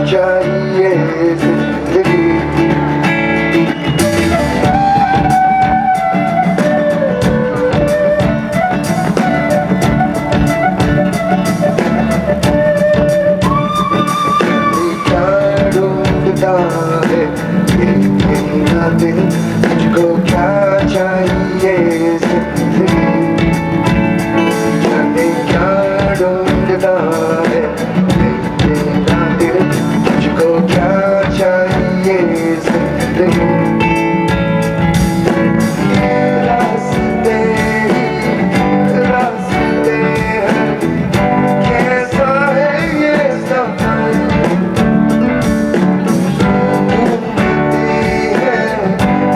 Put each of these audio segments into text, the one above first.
चाहिए जिंदगी। क्या ढूंढता है ये मेरा दिल, तुझको क्या चाहिए जिंदगी। जाने क्या ढूंढता है ये मेरा दिल, तुझको क्या चाहिए जिंदगी। रास्ते रास्ते हैं, कैसा है ये सफर, ढूंढती है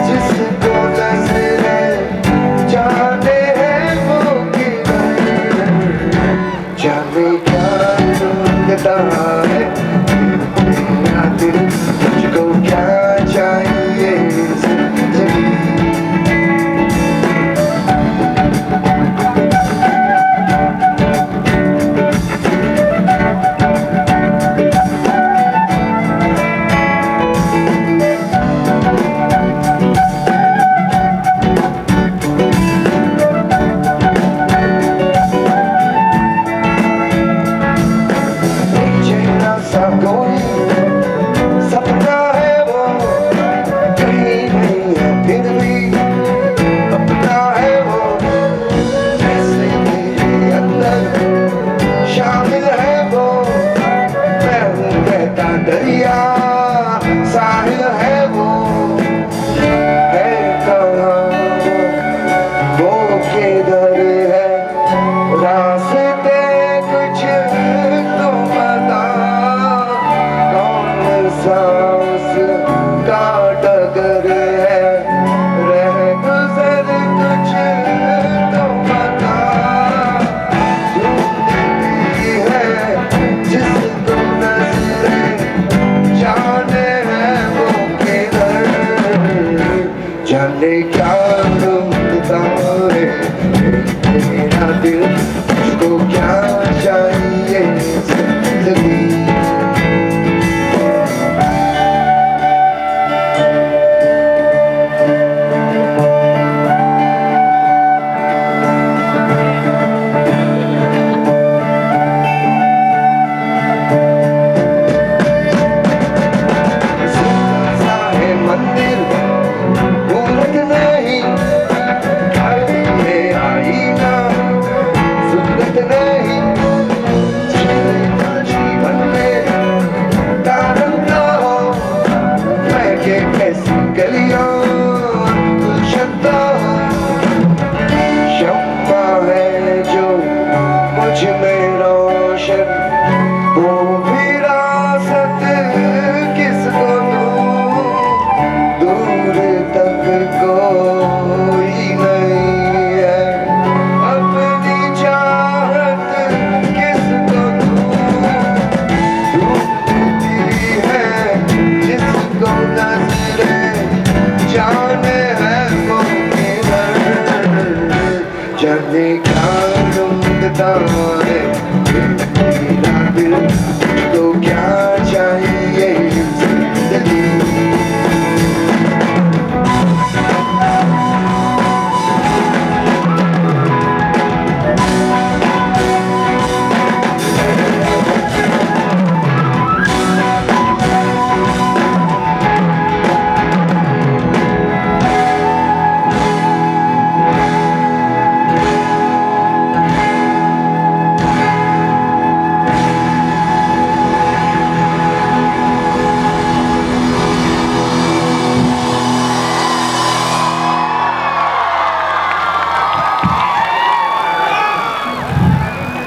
जिसको नजरें, जाने हैं वो किधर। जाने क्या ढूंढता है मेरा दिल, तुझको क्या चाहिए जिंदगी। चेहरा सा कोई सपना है वो, कहीं नहीं है फिर भी अपना है वो। जैसे मेरे अंदर शामिल है वो, मैं हूँ बहता दरिया साहिल है वो। है कहाँ वो किधर है, रास्ते कुछ तो बता, कौन सा उसका डगर है, रह गुजर कुछ तो बता। ढूंढती है जिसको नजरें, जाने हैं वो किधर। जाने